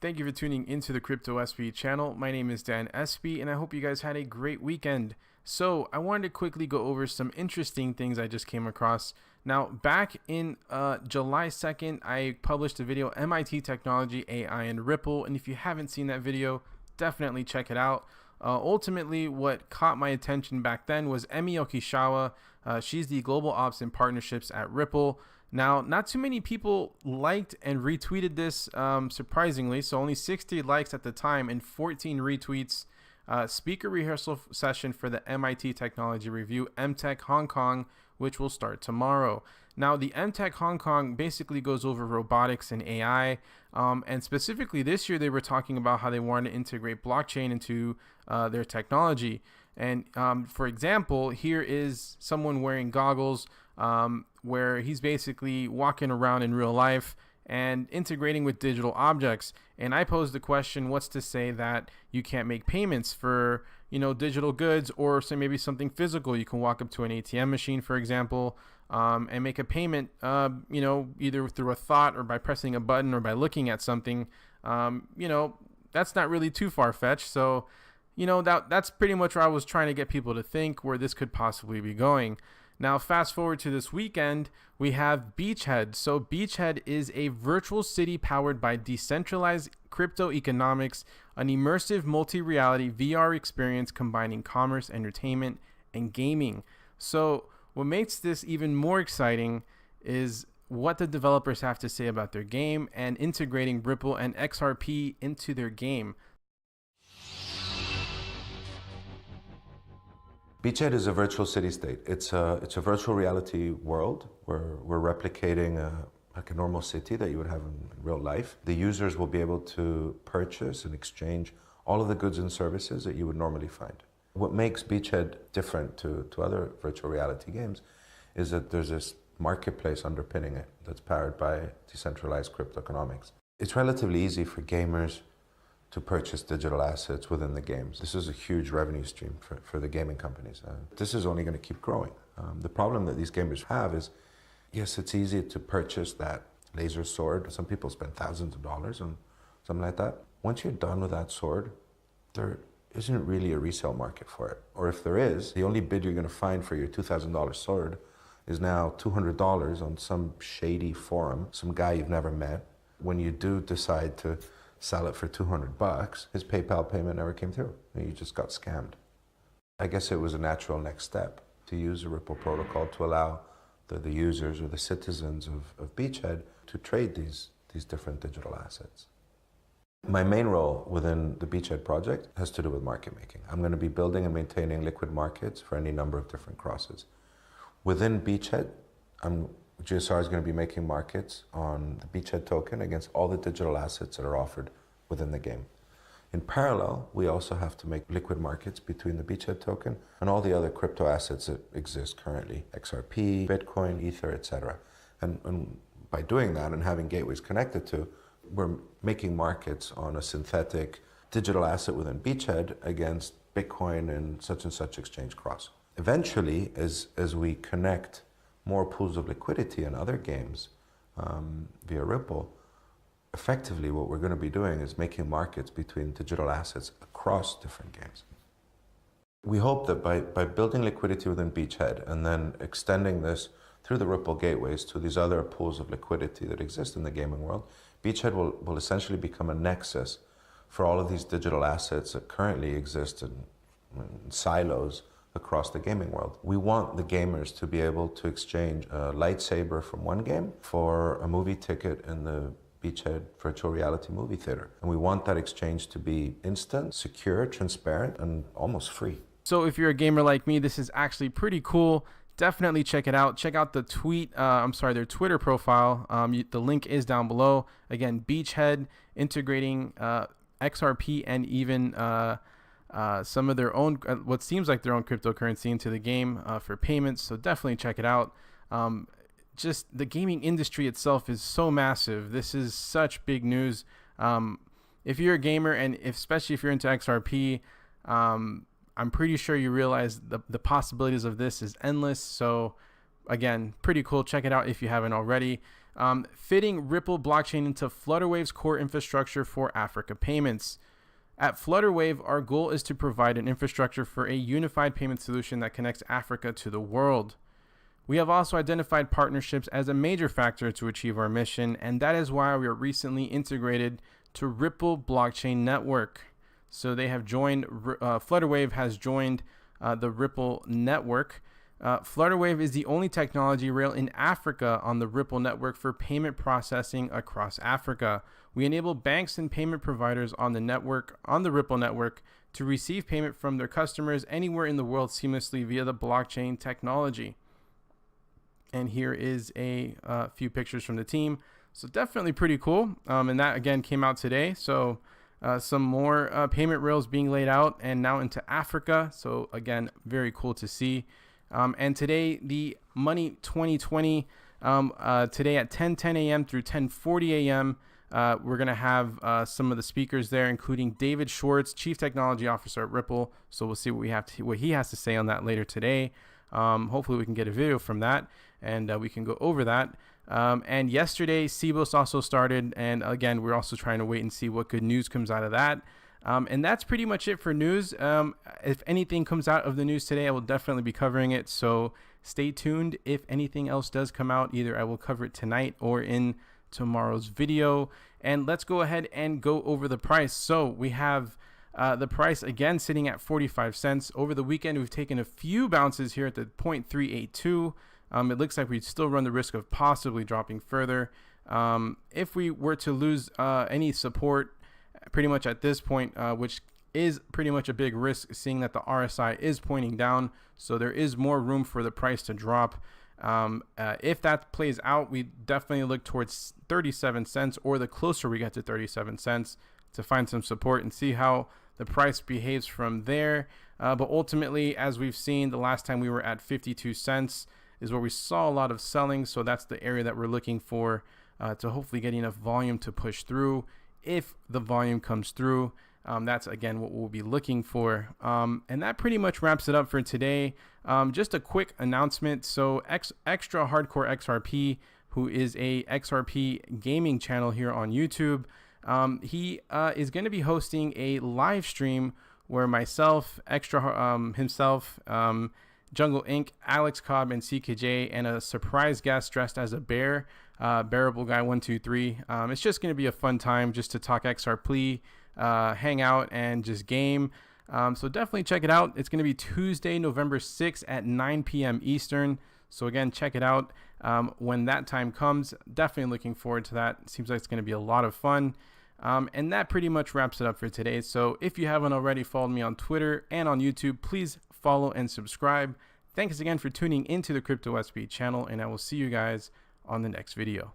Thank you for tuning into the Crypto Espi channel. My name is Dan Espi, and I hope you guys had a great weekend. So I wanted to quickly go over some interesting things I just came across. Now, back in July 2nd, I published a video, MIT Technology, AI, and Ripple. And if you haven't seen that video, definitely check it out. Ultimately, what caught my attention back then was Emi Okishawa. She's the Global Ops and Partnerships at Ripple. Now, not too many people liked and retweeted this, surprisingly. So only 60 likes at the time and 14 retweets. Speaker rehearsal session for the MIT Technology Review, MTech Hong Kong, which will start tomorrow. Now, the MTech Hong Kong basically goes over robotics and AI. And specifically this year, they were talking about how they want to integrate blockchain into their technology. And for example, here is someone wearing goggles where he's basically walking around in real life and integrating with digital objects. And I posed the question, what's to say that you can't make payments for, digital goods, or say maybe something physical? You can walk up to an ATM machine, for example, and make a payment, either through a thought or by pressing a button or by looking at something. That's not really too far-fetched. So, that's pretty much where I was trying to get people to think where this could possibly be going. Now, fast forward to this weekend, we have Beachhead. So Beachhead is a virtual city powered by decentralized crypto economics, an immersive multi-reality VR experience combining commerce, entertainment, and gaming. So what makes this even more exciting is what the developers have to say about their game and integrating Ripple and XRP into their game. Beachhead is a virtual city-state. It's a virtual reality world where we're replicating like a normal city that you would have in real life. The users will be able to purchase and exchange all of the goods and services that you would normally find. What makes Beachhead different to other virtual reality games is that there's this marketplace underpinning it that's powered by decentralized crypto economics. It's relatively easy for gamers to purchase digital assets within the games. This is a huge revenue stream for the gaming companies. This is only going to keep growing. The problem that these gamers have is, yes, it's easy to purchase that laser sword. Some people spend thousands of dollars on something like that. Once you're done with that sword, there isn't really a resale market for it. Or if there is, the only bid you're going to find for your $2,000 sword is now $200 on some shady forum, some guy you've never met. When you do decide to sell it for $200, his PayPal payment never came through. You just got scammed. I guess it was a natural next step to use a Ripple protocol to allow the users or the citizens of Beachhead to trade these different digital assets. My main role within the Beachhead project has to do with market making. I'm going to be building and maintaining liquid markets for any number of different crosses. Within Beachhead, GSR is going to be making markets on the Beachhead token against all the digital assets that are offered within the game. In parallel, we also have to make liquid markets between the Beachhead token and all the other crypto assets that exist currently, XRP, Bitcoin, Ether, etc. And by doing that and having gateways connected to, we're making markets on a synthetic digital asset within Beachhead against Bitcoin and such exchange cross. Eventually, as we connect more pools of liquidity in other games via Ripple, effectively what we're going to be doing is making markets between digital assets across different games. We hope that by building liquidity within Beachhead and then extending this through the Ripple gateways to these other pools of liquidity that exist in the gaming world, Beachhead will essentially become a nexus for all of these digital assets that currently exist in silos across the gaming world. We want the gamers to be able to exchange a lightsaber from one game for a movie ticket in the Beachhead virtual reality movie theater. And we want that exchange to be instant, secure, transparent, and almost free. So if you're a gamer like me, this is actually pretty cool. Definitely check it out. Check out the their Twitter profile. The link is down below. Again, Beachhead integrating XRP and even some of their own, what seems like their own cryptocurrency into the game for payments. So definitely check it out. Just the gaming industry itself is so massive. This is such big news. If you're a gamer, and especially if you're into XRP, I'm pretty sure you realize the possibilities of this is endless. So again, pretty cool. Check it out if you haven't already. fitting Ripple blockchain into Flutterwave's core infrastructure for Africa payments. At Flutterwave, our goal is to provide an infrastructure for a unified payment solution that connects Africa to the world. We have also identified partnerships as a major factor to achieve our mission, and that is why we are recently integrated to Ripple Blockchain Network. So they have joined, Flutterwave has joined the Ripple network. Flutterwave is the only technology rail in Africa on the Ripple network for payment processing across Africa. We enable banks and payment providers on the network, on the Ripple network, to receive payment from their customers anywhere in the world seamlessly via the blockchain technology. And here is a few pictures from the team. So definitely pretty cool. And that again came out today. So some more payment rails being laid out and now into Africa. So again, very cool to see. And today, the Money 2020, today at 10:10 a.m. through 10:40 a.m., we're going to have some of the speakers there, including David Schwartz, Chief Technology Officer at Ripple. So we'll see what he has to say on that later today. Hopefully we can get a video from that and we can go over that. And yesterday, CBOS also started. And again, we're also trying to wait and see what good news comes out of that. And that's pretty much it for news. If anything comes out of the news today, I will definitely be covering it. So stay tuned. If anything else does come out, either I will cover it tonight or in tomorrow's video. And let's go ahead and go over the price. So we have the price again sitting at 45 cents. Over the weekend, we've taken a few bounces here at the 0.382. It looks like we still run the risk of possibly dropping further. If we were to lose any support pretty much at this point, which is pretty much a big risk, seeing that the RSI is pointing down, so there is more room for the price to drop. If that plays out, we definitely look towards 37 cents, or the closer we get to 37 cents, to find some support and see how the price behaves from there. But ultimately, as we've seen, the last time we were at 52 cents is where we saw a lot of selling. So that's the area that we're looking for to hopefully get enough volume to push through. If the volume comes through, that's again what we'll be looking for. And that pretty much wraps it up for today. Just a quick announcement. So Extra Hardcore XRP, who is a XRP gaming channel here on YouTube, he is going to be hosting a live stream where myself, himself, Jungle Inc., Alex Cobb, and CKJ, and a surprise guest dressed as a bear, Bearable Guy 123. It's just going to be a fun time just to talk XRP, hang out, and just game. So definitely check it out. It's going to be Tuesday, November 6th at 9 p.m. Eastern. So again, check it out when that time comes. Definitely looking forward to that. It seems like it's going to be a lot of fun. And that pretty much wraps it up for today. So if you haven't already followed me on Twitter and on YouTube, please follow and subscribe. Thanks again for tuning into the Crypto Espi channel, and I will see you guys on the next video.